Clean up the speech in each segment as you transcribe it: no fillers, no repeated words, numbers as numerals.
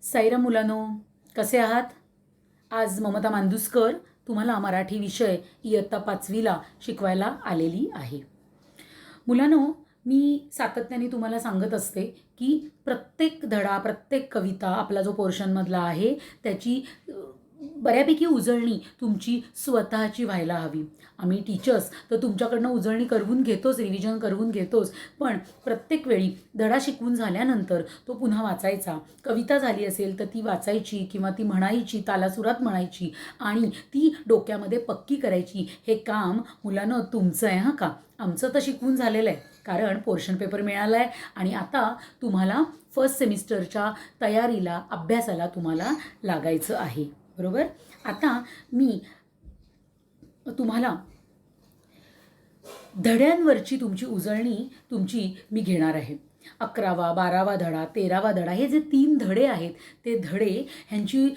साईराम मुलांनो, कसे आहात? आज ममता मांदुसकर तुम्हाला मराठी विषय इयत्ता 5वीला शिकवायला आलेली आहे. मुलांनो, मी सातत्याने तुम्हाला सांगत असते की प्रत्येक धडा, प्रत्येक कविता आपला जो पोर्शनमधला आहे त्याची बऱ्यापैकी उजळणी तुमची स्वतःची व्हायला हवी. आम्ही टीचर्स तर तुमच्याकडनं उजळणी करवून घेतोच, रिव्हिजन करवून घेतोच, पण प्रत्येक वेळी धडा शिकवून झाल्यानंतर तो पुन्हा वाचायचा. कविता झाली असेल तर ती वाचायची किंवा ती म्हणायची, तालासुरात म्हणायची आणि ती डोक्यामध्ये पक्की करायची. हे काम मुलांना तुमचं आहे हां का. आमचं तर शिकवून झालेलं आहे, कारण पोर्शन पेपर मिळाला आहे आणि आता तुम्हाला फर्स्ट सेमिस्टरच्या तयारीला, अभ्यासाला तुम्हाला लागायचं आहे. बरोबर. आता मी तुम्हाला धड्यांवरची तुमची उजळणी मी घेणार आहे. 11वा 12वा धडा, 13वा धडा, हे जे 3 धडे आहेत ते धडे ह्यांची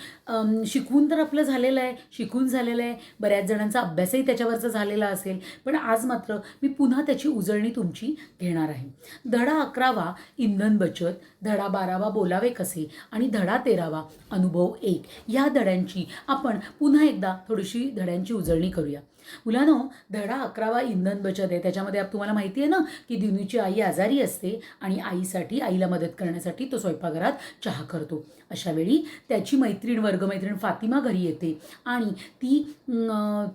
शिकवून तर आपलं झालेलं आहे, शिकून झालेलं आहे. बऱ्याच जणांचा अभ्यासही त्याच्यावरचा झालेला असेल, पण आज मात्र मी पुन्हा त्याची उजळणी तुमची घेणार आहे. धडा 11वा इंधन बचत, धडा 12वा बोलावे कसे आणि धडा 13वा अनुभव 1, या धड्यांची आपण पुन्हा एकदा थोडीशी धड्यांची उजळणी करूया. मुलांनो, धडा 11वा इंधन बचत आहे. त्याच्यामध्ये तुम्हाला माहिती आहे ना की दिनूची आई आजारी असते आणि आईला मदत करण्यासाठी तो स्वयंपाकघरात चहा करतो. अशा वेळी त्याची वर्गमैत्रीण फातिमा घरी येते आणि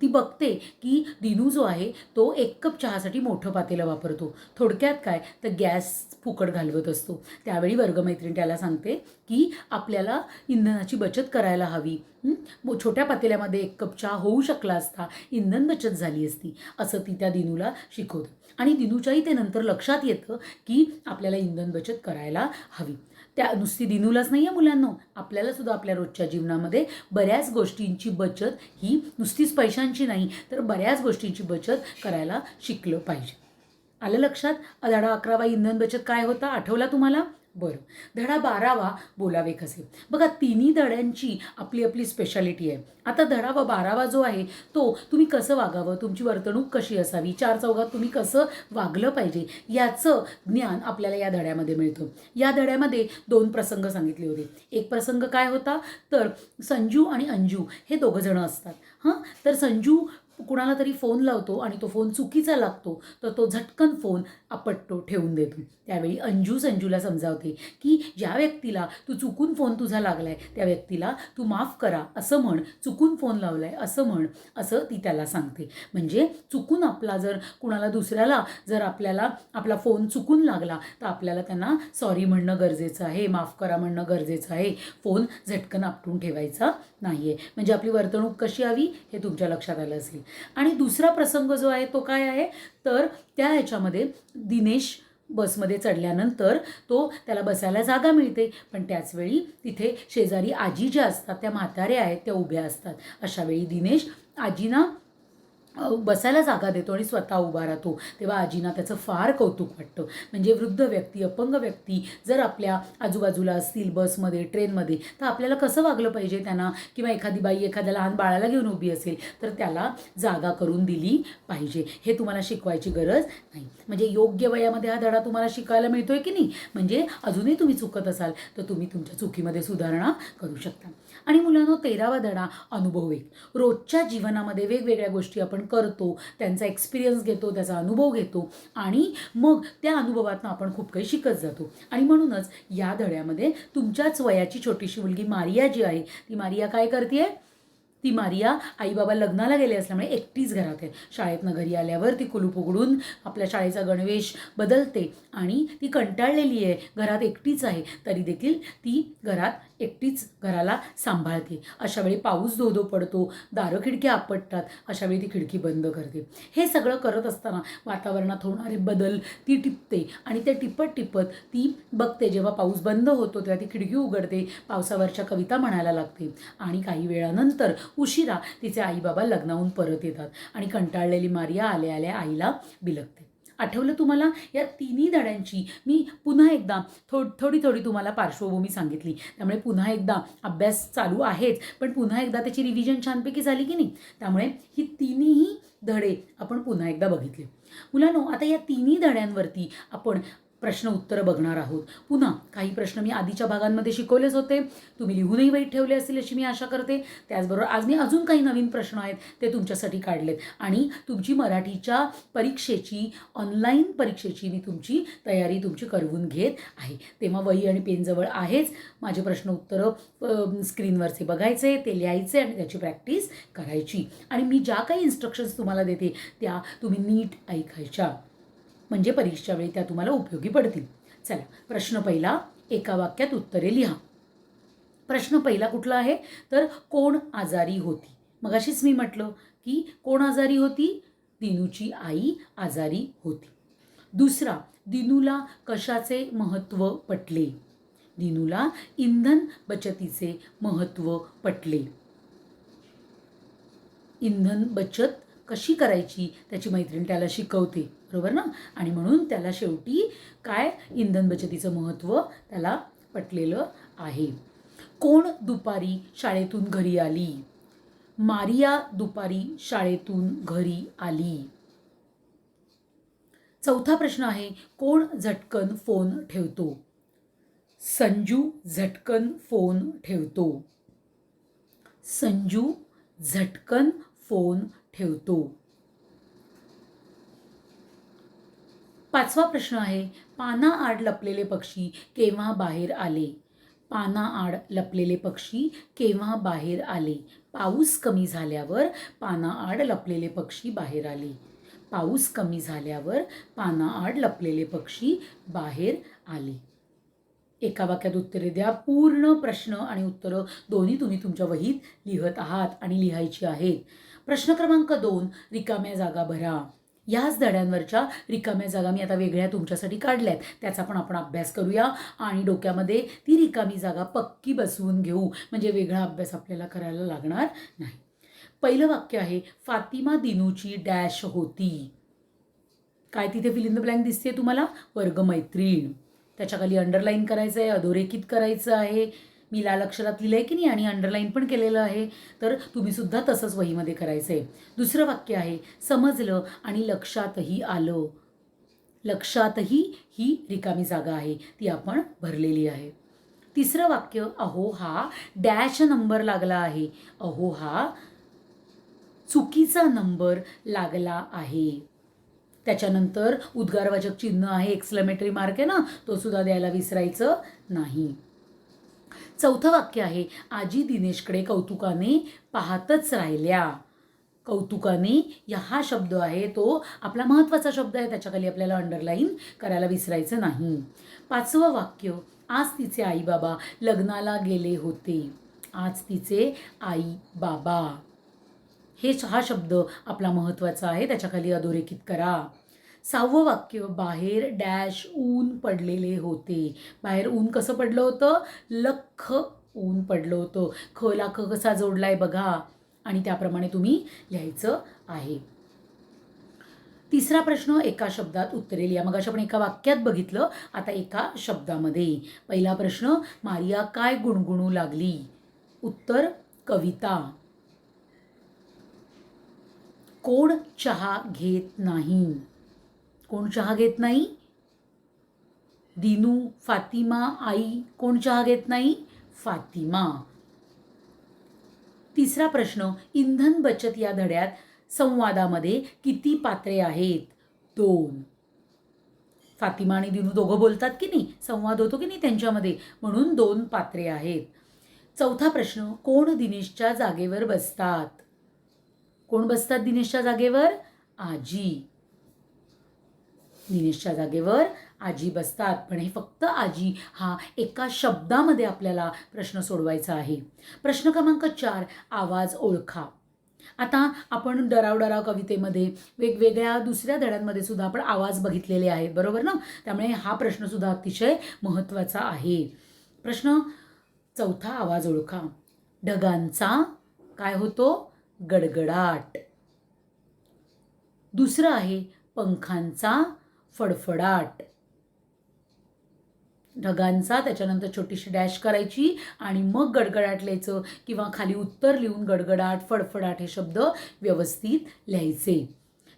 ती बघते की दिनू जो आहे तो 1 कप चहासाठी मोठं पातेलं वापरतो. थोडक्यात काय तर गॅस फुकट घालवत असतो. त्यावेळी वर्गमैत्रीण त्याला सांगते की आपल्याला इंधनाची बचत करायला हवी. छोट्या पातेल्यामध्ये 1 कप चहा होऊ शकला असता, इंधन बचत झाली असती, असं ती त्या दिनूला शिकवतं. आणि दिनूच्याही ते नंतर लक्षात येतं की आपल्याला इंधन बचत करायला हवी. त्या नुसती दिनूलाच नाही आहे मुलांनो, आपल्याला सुद्धा आपल्या रोजच्या जीवनामध्ये बऱ्याच गोष्टींची बचत, ही नुसतीच पैशांची नाही तर बऱ्याच गोष्टींची बचत करायला शिकलं पाहिजे. आलं लक्षात? धडा 11वा इंधन बचत काय होता, आठवला तुम्हाला? बरं. धडा 12वा बोलावे कसे. बघा, तिन्ही धड्यांची आपली आपली स्पेशालिटी आहे. आता धडा 12वा जो आहे तो तुम्ही कसं वागावं, तुमची वर्तणूक कशी असावी, 4 चौघात तुम्ही कसं वागलं पाहिजे, याचं ज्ञान आपल्याला या धड्यामध्ये मिळतं. या धड्यामध्ये 2 प्रसंग सांगितले होते. एक प्रसंग काय होता तर संजू आणि अंजू हे दोघंजणं असतात. तर संजू कुणाला तरी फोन लावतो आणि तो फोन चुकीचा लागतो, तर तो झटकन फोन आपटतो, ठेवून देतो. त्यावेळी अंजू संजूला समजावते की ज्या व्यक्तीला तू चुकून फोन तुझा लागलाय त्या व्यक्तीला तू माफ करा असं म्हण, चुकून फोन लावलाय असं म्हण, असं ती त्याला सांगते. म्हणजे चुकून आपला जर कुणाला दुसऱ्याला जर आपला फोन चुकून लागला तर आपल्याला त्यांना सॉरी म्हणणं गरजेचं आहे, माफ करा म्हणणं गरजेचं आहे. फोन झटकन आपटून ठेवायचा नाही आहे. म्हणजे आपली वर्तणूक कशी हवी हे तुमच्या लक्षात आलं असेल. आणि दुसरा प्रसंग जो आहे तो काय आहे तर त्या ह्याच्यामध्ये दिनेश बसमध्ये चढल्यानंतर त्याला बसायला जागा मिळते, पण त्याचवेळी तिथे शेजारी आजी ज्या असतात त्या म्हाताऱ्या आहेत त्या उभ्या असतात. अशा वेळी दिनेश आजीना बसायला जागा देतो आणि स्वतः उभा राहतो. तेव्हा आजीना त्याचं फार कौतुक वाटतं. म्हणजे वृद्ध व्यक्ती, अपंग व्यक्ती जर आपल्या आजूबाजूला असतील बसमध्ये, ट्रेनमध्ये, तर आपल्याला कसं वागलं पाहिजे त्यांना, किंवा एखादी बाई एखाद्या लहान बाळाला घेऊन उभी असेल तर त्याला जागा करून दिली पाहिजे. हे तुम्हाला शिकवायची गरज नाही. म्हणजे योग्य वयामध्ये हा धडा तुम्हाला शिकायला मिळतोय की नाही. म्हणजे अजूनही तुम्ही चुकत असाल तर तुम्ही तुमच्या चुकीमध्ये सुधारणा करू शकता. आणि मुलांनो, 13वा धडा अनुभव 1. रोजच्या जीवनामध्ये वेगवेगळ्या गोष्टी आपण करतो, त्यांचा एक्सपिरियन्स घेतो, त्याचा अनुभव घेतो आणि मग त्या अनुभवातून आपण खूप काही शिकत जातो. आणि म्हणूनच या धड्यामध्ये तुमच्याच वयाची छोटीशी मुलगी मारिया जी आहे ती मारिया काय करते, ती मारिया आईबाबा लग्नाला गेले असल्यामुळे एकटीच घरात आहे. शाळेतनं घरी आल्यावर ती कुलूप उघडून आपल्या शाळेचा गणवेश बदलते आणि ती कंटाळलेली आहे, घरात एकटीच आहे, तरी देखील ती घरात एकटीच घराला सांभाळते. अशा वेळी पाऊस धो धो पडतो, दारं खिडक्या आपटतात, अशा वेळी ती खिडकी बंद करते. हे सगळं करत असताना वातावरणात होणारे बदल ती टिपते आणि ते टिपत ती बघते. जेव्हा पाऊस बंद होतो तेव्हा ती खिडकी उघडते, पावसावरच्या कविता म्हणायला लागते आणि काही वेळानंतर उशिरा तिचे आईबाबा लग्नाहून परत येतात आणि कंटाळलेली मारिया आल्या आल्या आईला बिलगते. आठवलं तुम्हाला? या तिन्ही धड्यांची मी पुन्हा एकदा थोडी तुम्हाला पार्श्वभूमी सांगितली, त्यामुळे पुन्हा एकदा अभ्यास चालू आहेच, पण पुन्हा एकदा त्याची रिव्हिजन छानपैकी झाली की नाही. त्यामुळे ही तिन्ही धडे आपण पुन्हा एकदा बघितले. मुलांनो, आता या तिन्ही धड्यांवरती आपण प्रश्न उत्तरं बघणार आहोत. पुन्हा काही प्रश्न मी आधीच्या भागांमध्ये शिकवलेच होते, तुम्ही लिहूनही वहीत ठेवले असतील अशी मी आशा करते. त्याचबरोबर आज मी अजून काही नवीन प्रश्न आहेत ते तुमच्यासाठी काढलेत आणि तुमची मराठीच्या परीक्षेची, ऑनलाईन परीक्षेची मी तयारी तुमची करवून घेत आहे. तेव्हा वही आणि पेन जवळ आहेच. माझे प्रश्न उत्तरं स्क्रीनवरचे बघायचे, ते लिहायचे आणि त्याची प्रॅक्टिस करायची. आणि मी ज्या काही इन्स्ट्रक्शन्स तुम्हाला देते त्या तुम्ही नीट ऐकायच्या, म्हणजे परीक्षेच्या वेळी त्या तुम्हाला उपयोगी पडतील. चला, प्रश्न पहिला, एका वाक्यात उत्तरे लिहा. प्रश्न पहिला कुठला आहे तर कोण आजारी होती. मगाशीच मी म्हटलं की कोण आजारी होती, दिनूची आई आजारी होती. दुसरा, दिनूला कशाचे महत्त्व पटले. दिनूला इंधन बचतीचे महत्त्व पटले. इंधन बचत कशी करायची त्याची मैत्रीण त्याला शिकवते, बरोबर ना. आणि म्हणून त्याला शेवटी काय, इंधन बचतीचं महत्त्व त्याला पटलेलं आहे. कोण दुपारी शाळेतून घरी आली. मारिया दुपारी शाळेतून घरी आली. चौथा प्रश्न आहे, कोण झटकन फोन ठेवतो. संजू झटकन फोन ठेवतो. संजू झटकन फोन ठेवतो. पाचवा प्रश्न आहे, पानाआड लपलेले पक्षी केव्हा बाहेर आले. पानाआड लपलेले पक्षी केव्हा बाहेर आले. पाऊस कमी झाल्यावर पानाआड लपलेले पक्षी बाहेर आले. पाऊस कमी झाल्यावर पानाआड लपलेले पक्षी बाहेर आले. एका वाक्यात उत्तरे द्या. पूर्ण प्रश्न आणि उत्तरं दोन्ही तुम्ही तुमच्या वहीत लिहत आहात आणि लिहायची आहेत. प्रश्न क्रमांक 2, रिकाम्या जागा भरा. याच धड्यांवरच्या रिकाम्या जागा मी आता वेगळ्या तुमच्यासाठी काढल्यात, त्याचा पण आपण अभ्यास करूया आणि डोक्यामध्ये ती रिकामी जागा पक्की बसवून घेऊ, म्हणजे वेगळा अभ्यास आपल्याला करायला लागणार नाही. पहिलं वाक्य आहे, फातिमा दिनूची डॅश होती. काय तिथे फिल इन द ब्लँक दिसते तुम्हाला, वर्गमैत्रीण. त्याच्याखाली अंडरलाईन करायचं आहे, अधोरेखित करायचं आहे. मी लाल अक्षरात लिहिलं आहे की नाही आणि अंडरलाईन पण केलेलं आहे, तर तुम्हीसुद्धा तसंच वहीमध्ये करायचं आहे. दुसरं वाक्य आहे, समजलं आणि लक्षातही आलं. लक्षातही ही रिकामी जागा आहे, ती आपण भरलेली आहे. तिसरं वाक्य, अहो हा डॅश नंबर लागला आहे. अहो हा चुकीचा नंबर लागला आहे. त्याच्यानंतर उद्गारवाचक चिन्ह आहे, एक्सक्लेमेटरी मार्क आहे ना, तो सुद्धा द्यायला विसरायचं नाही. चौथं वाक्य आहे, आजी दिनेशकडे कौतुकाने पाहतच राहिल्या. कौतुकाने हा शब्द आहे तो आपला महत्त्वाचा शब्द आहे, त्याच्याखाली आपल्याला अंडरलाईन करायला विसरायचं नाही. पाचवं वाक्य, आज तिचे आई बाबा लग्नाला गेले होते. आज तिचे आई बाबा, हा शब्द आपला महत्त्वाचा आहे, त्याच्याखाली अधोरेखित करा. सहावं वाक्य, बाहेर डॅश ऊन पडलेले होते. बाहेर ऊन कसं पडलं होतं, लख ऊन पडलं होतं. ख ला ख कसा जोडलाय बघा आणि त्याप्रमाणे तुम्ही लिहायचं आहे. तिसरा प्रश्न, एका शब्दात उत्तरे लिहा. मग आपण एका वाक्यात बघितलं, आता एका शब्दामध्ये. पहिला प्रश्न, मारिया काय गुणगुणू लागली. उत्तर, कविता. कोण चहा घेत नाही. कोण चहा घेत नाही, दिनू, फातिमा, आई. कोण चहा घेत नाही, फातिमा. तिसरा प्रश्न, इंधन बचत या धड्यात संवादामध्ये किती पात्रे आहेत. 2. फातिमा आणि दिनू दोघं बोलतात की नाही, संवाद होतो की नाही त्यांच्यामध्ये, म्हणून 2 पात्रे आहेत. चौथा प्रश्न, कोण दिनेशच्या जागेवर बसतात. कोण बसतात दिनेशच्या जागेवर, आजी. दिनेशच्या जागेवर आजी बसतात. पण हे फक्त आजी हा एका शब्दामध्ये आपल्याला प्रश्न सोडवायचा आहे. प्रश्न क्रमांक 4, आवाज ओळखा. आता आपण डराव कवितेमध्ये वेगवेगळ्या दुसऱ्या धड्यांमध्ये सुद्धा आपण आवाज बघितलेले आहेत, बरोबर ना. त्यामुळे हा प्रश्न सुद्धा अतिशय महत्त्वाचा आहे. प्रश्न चौथा, आवाज ओळखा. ढगांचा काय होतो, गडगडाट. दुसरं आहे, पंखांचा फडफडाट. ढगांचा, त्याच्यानंतर छोटीशी डॅश करायची आणि मग गडगडाट लिहायचं किंवा खाली उत्तर लिहून गडगडाट, फडफडाट हे शब्द व्यवस्थित लिहायचे.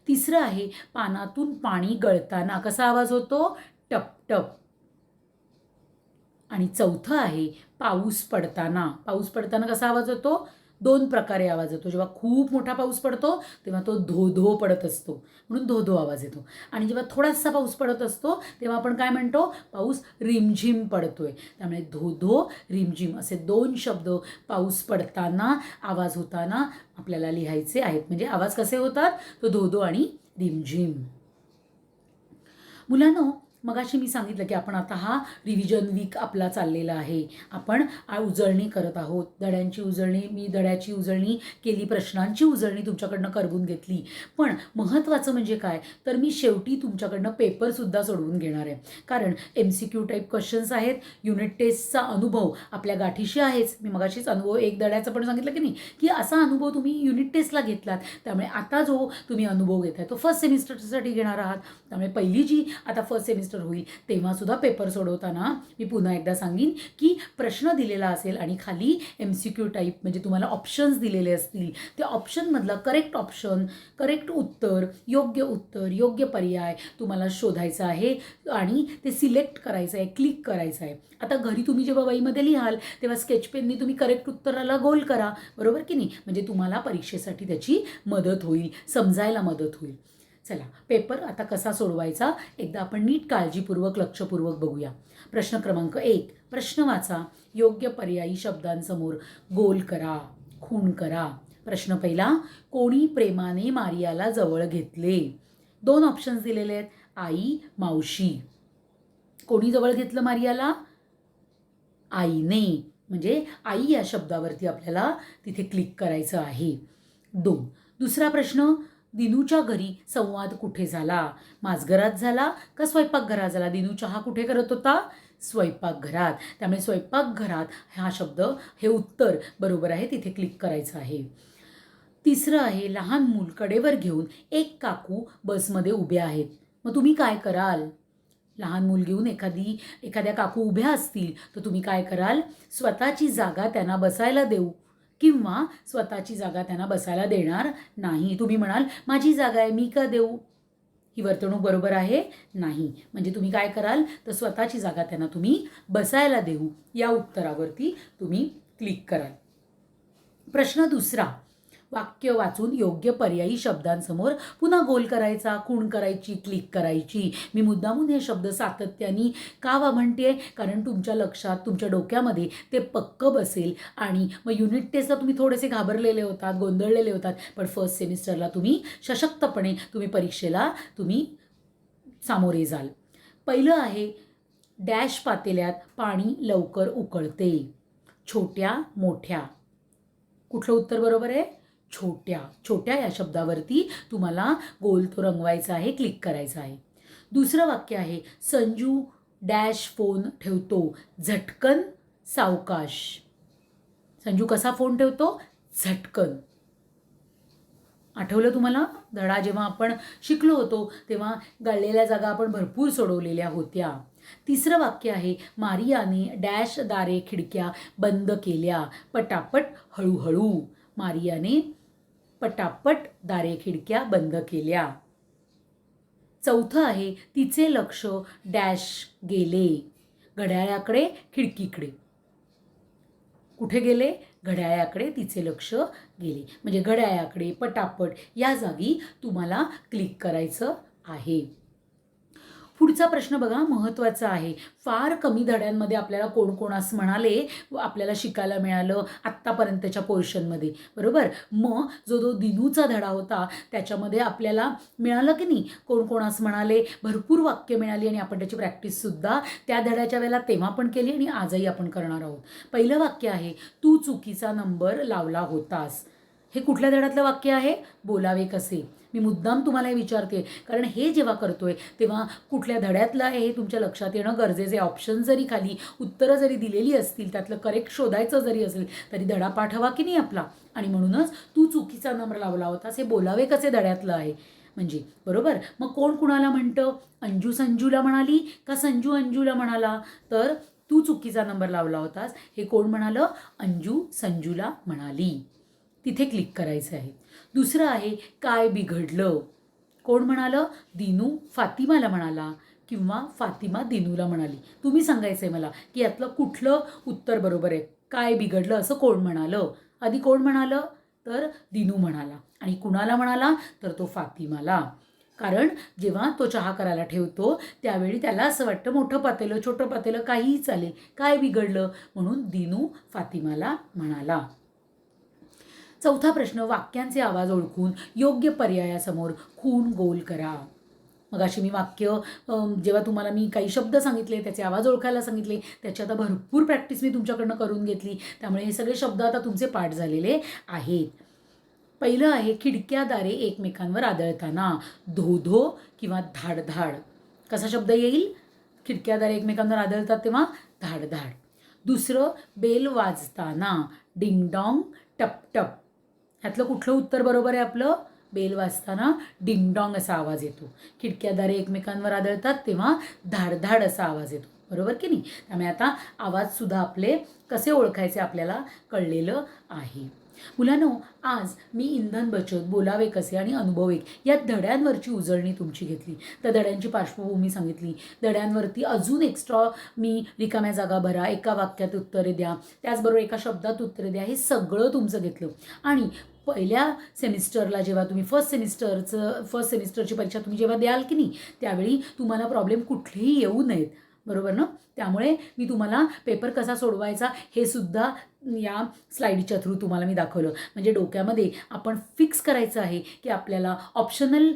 तिसरं आहे, पानातून पाणी गळताना कसा आवाज होतो, टप टप. आणि चौथं आहे पाऊस पडताना. पाऊस पडताना कसा आवाज होतो? 2 प्रकारे आवाज येतो. जेव्हा खूप मोठा पाऊस पडतो तेव्हा तो धो धो पडत असतो, म्हणून धो धो आवाज येतो. आणि जेव्हा थोडासा पाऊस पडत असतो तेव्हा आपण काय म्हणतो? पाऊस रिमझिम पडतोय. त्यामुळे धो धो रिमझिम असे 2 शब्द पाऊस पडताना आवाज होताना आपल्याला लिहायचे आहेत. म्हणजे आवाज कसे होतात? तो धो धो आणि रिमझिम. मुलांनो, मगाशी मी सांगितलं की आपण आता हा रिव्हिजन वीक आपला चाललेला आहे. आपण उजळणी करत आहोत. धड्यांची उजळणी, मी धड्याची उजळणी केली, प्रश्नांची उजळणी तुमच्याकडनं करवून घेतली. पण महत्त्वाचं म्हणजे काय, तर मी शेवटी तुमच्याकडनं पेपरसुद्धा सोडवून घेणार आहे. कारण MCQ टाईप क्वेश्चन्स आहेत. युनिट टेस्टचा अनुभव आपल्या गाठीशी आहेच. मी मगाशीच अनुभव 1 धड्याचं पण सांगितलं की नाही, की असा अनुभव तुम्ही युनिट टेस्टला घेतलात. त्यामुळे आता जो तुम्ही अनुभव घेताय तो फर्स्ट सेमिस्टरसाठी घेणार आहात. त्यामुळे पहिली जी आता फर्स्ट सेमिस्टर होईल तेव्हासुद्धा पेपर सोडवताना मी पुन्हा एकदा सांगीन की प्रश्न दिलेला असेल आणि खाली MCQ टाईप म्हणजे तुम्हाला ऑप्शन्स दिलेले असतील. त्या ऑप्शनमधलं करेक्ट ऑप्शन, करेक्ट उत्तर, योग्य पर्याय तुम्हाला शोधायचा आहे आणि ते सिलेक्ट करायचं आहे, क्लिक करायचं आहे. आता घरी तुम्ही जेव्हा वहीमध्ये लिहाल तेव्हा स्केच पेननी तुम्ही करेक्ट उत्तराला गोल करा, बरोबर की नाही? म्हणजे तुम्हाला परीक्षेसाठी त्याची मदत होईल, समजायला मदत होईल. चला, पेपर आता कसा सोडवायचा एकदा आपण नीट काळजीपूर्वक लक्षपूर्वक बघूया. प्रश्न क्रमांक 1. प्रश्न वाचा. योग्य पर्यायी शब्दांसमोर गोल करा, खूण करा. प्रश्न पहिला. कोणी प्रेमाने मारियाला जवळ घेतले? 2 ऑप्शन्स दिलेले आहेत. आई, मावशी. कोणी जवळ घेतलं मारियाला? आईने. म्हणजे आई या शब्दावरती आपल्याला तिथे क्लिक करायचं आहे. 2. दुसरा प्रश्न. दिनूच्या घरी संवाद कुठे झाला? माझघरात झाला का स्वयंपाकघरात झाला? दिनू चहा कुठे करत होता? स्वयंपाकघरात. त्यामुळे स्वयंपाकघरात हा शब्द, हे उत्तर बरोबर आहे, तिथे क्लिक करायचं आहे. तिसरं आहे. लहान मूल कडेवर घेऊन एक काकू बसमध्ये उभ्या आहेत. मग तुम्ही काय कराल? लहान मूल घेऊन एखाद्या काकू उभ्या असतील तर तुम्ही काय कराल? स्वतःची जागा त्यांना बसायला देऊ किंवा स्वतःची जागा त्यांना बसायला देणार नाही. तुम्ही म्हणाल माझी जागा आहे, मी का देऊ? ही वर्तणूक बरोबर आहे नाही. म्हणजे तुम्ही काय कराल? तर स्वतःची जागा त्यांना तुम्ही बसायला देऊ या उत्तरावरती तुम्ही क्लिक कराल. प्रश्न दुसरा. वाक्य वाचून योग्य पर्यायी शब्दांसमोर पुन्हा गोल करायचा, खूण करायची, क्लिक करायची. मी मुद्दामून हे शब्द सातत्याने का म्हणते? कारण तुमच्या लक्षात, तुमच्या डोक्यामध्ये ते पक्क बसेल आणि मग युनिट टेस्टला तुम्ही थोडेसे घाबरलेले होतात, गोंधळलेले होतात, पण फर्स्ट सेमिस्टरला तुम्ही सशक्तपणे परीक्षेला सामोरे जाल. पहिलं आहे. डॅश पातेल्यात पाणी लवकर उकळते. छोट्या, मोठ्या. कुठलं उत्तर बरोबर आहे? छोट्या. छोट्या या शब्दावरती तुम्हाला गोल तो रंगवायचा आहे, क्लिक करायचा आहे. दुसरं वाक्य आहे. संजू डॅश फोन ठेवतो, झटकन, सावकाश. संजू कसा फोन ठेवतो? झटकन. आठवलं तुम्हाला? धडा जेव्हा आपण शिकलो होतो तेव्हा गाळलेल्या जागा आपण भरपूर सोडवलेल्या होत्या. तिसरं वाक्य आहे. मारियाने डॅश दारे खिडक्या बंद केल्या, पटापट, हळूहळू. मारियाने पटापट दारे खिडक्या बंद केल्या. चौथं आहे. तिचे लक्ष डॅश गेले, घड्याळाकडे, खिडकीकडे. कुठे गेले? घड्याळाकडे तिचे लक्ष गेले. म्हणजे घड्याळाकडे, पटापट या जागी तुम्हाला क्लिक करायचं आहे. पुढचा प्रश्न बघा, महत्त्वाचा आहे. फार कमी धड्यांमध्ये आपल्याला कोण असं म्हणाले आपल्याला शिकायला मिळालं आत्तापर्यंतच्या पोर्शनमध्ये, बरोबर? मग जो दिनूचा धडा होता त्याच्यामध्ये आपल्याला मिळालं की नाही कोण असं म्हणाले, भरपूर वाक्य मिळाली आणि आपण त्याची प्रॅक्टिससुद्धा त्या धड्याच्या वेळेला तेव्हा पण केली आणि आजही आपण करणार आहोत. पहिलं वाक्य आहे. तू चुकीचा नंबर लावला होतास. हे कुठल्या धड्यातलं वाक्य आहे? बोलावे कसे. मी मुद्दाम तुम्हाला हे विचारते कारण हे जेव्हा करतोय तेव्हा कुठल्या धड्यातलं आहे हे तुमच्या लक्षात येणं गरजेचे. ऑप्शन जरी खाली उत्तरं जरी दिलेली असतील, त्यातलं करेक्ट शोधायचं जरी असेल तरी धडा पाठवा की नाही आपला. आणि म्हणूनच तू चुकीचा नंबर लावला होतास हे बोलावे कसे धड्यातलं आहे म्हणजे, बरोबर? मग कोण कुणाला म्हणतं? अंजू संजूला म्हणाली का संजू अंजूला म्हणाला? तर तू चुकीचा नंबर लावला होतास हे कोण म्हणालं? अंजू संजूला म्हणाली. तिथे क्लिक करायचं आहे. दुसरं आहे. काय बिघडलं? कोण म्हणालं? दिनू फातिमाला म्हणाला किंवा फातिमा दिनूला म्हणाली. तुम्ही सांगायचं आहे मला की यातलं कुठलं उत्तर बरोबर आहे, काय बिघडलं असं कोण म्हणालं. आधी कोण म्हणालं तर दिनू म्हणाला, आणि कुणाला म्हणाला तर तो फातिमाला. कारण जेव्हा तो चहा करायला ठेवतो त्यावेळी त्याला असं वाटतं मोठं पातेलं छोटं पातेलं काहीही चालेल, काय बिघडलं, म्हणून दिनू फातिमाला म्हणाला. चौथा प्रश्न, वाक्यांचे आवाज ओळखून योग्य पर्यायासमोर खूण गोल करा. मग अशी मी वाक्य जेव्हा तुम्हाला मी काही शब्द सांगितले त्याचे आवाज ओळखायला सांगितले, त्याची आता भरपूर प्रॅक्टिस मी तुमच्याकडनं करून घेतली, त्यामुळे हे सगळे शब्द आता तुमचे पाठ झालेले आहेत. पहिलं आहे खिडक्या दारे एकमेकांवर आदळताना. धो धो किंवा धाड धाड. कसा शब्द येईल? खिडक्या दारे एकमेकांवर आदळतात तेव्हा धाड धाड. दुसरं बेल वाजताना. डिंग डॉंग टप टप. ह्यातलं कुठलं उत्तर बरोबर आहे आपलं? बेल वाजताना डिंगडॉंग असा आवाज येतो. खिडक्यादारे एकमेकांवर आदळतात तेव्हा धाडधाड असा आवाज येतो, बरोबर की नाही? त्यामुळे आता आवाजसुद्धा आपले कसे ओळखायचे आपल्याला कळलेलं आहे. मुलांनो, आज मी इंधन बचत, बोलावे कसे आणि अनुभव एक या धड्यांवरची उजळणी तुमची घेतली. त्या धड्यांची पार्श्वभूमी सांगितली. धड्यांवरती अजून एक्स्ट्रा मी रिकाम्या जागा भरा, एका वाक्यात उत्तरे द्या, त्याचबरोबर एका शब्दात उत्तरे द्या, हे सगळं तुमचं घेतलं. आणि पहिल्या सेमिस्टरला जेव्हा तुम्ही फर्स्ट सेमिस्टरची परीक्षा तुम्ही जेव्हा द्याल की नाही, त्यावेळी तुम्हाला प्रॉब्लेम कुठलेही येऊ नयेत, बरोबर ना? त्यामुळे मी तुम्हाला पेपर कसा सोडवायचा हे सुद्धा या स्लाईडच्या थ्रू तुम्हाला मी दाखवलं. म्हणजे डोक्यामध्ये आपण फिक्स करायचं आहे की आपल्याला ऑप्शनल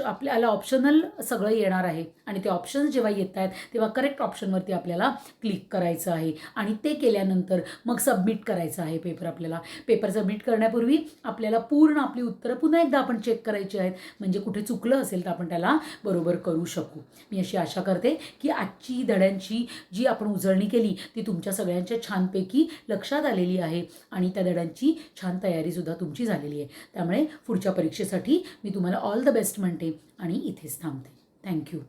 आपल्याला ऑप्शनल सगळं येणार आहे, आणि ते ऑप्शन्स जेव्हा येत आहेत तेव्हा करेक्ट ऑप्शनवरती आपल्याला क्लिक करायचं आहे, आणि ते केल्यानंतर मग सबमिट करायचं आहे पेपर. आपल्याला पेपर सबमिट करण्यापूर्वी आपल्याला पूर्ण आपली उत्तरं पुन्हा एकदा आपण चेक करायची आहेत, म्हणजे कुठे चुकलं असेल तर आपण त्याला बरोबर करू शकू. मी अशी आशा करते की आजची धड्यांची जी आपण उजळणी केली ती तुमच्या सगळ्यांच्या छानपैकी लक्षात आलेली आहे, आणि त्या धड्यांची छान तयारीसुद्धा तुमची झालेली आहे. त्यामुळे पुढच्या परीक्षेसाठी मी तुम्हाला ऑल द बेस्ट म्हणते आणि इथेच थांबते. थँक्यू.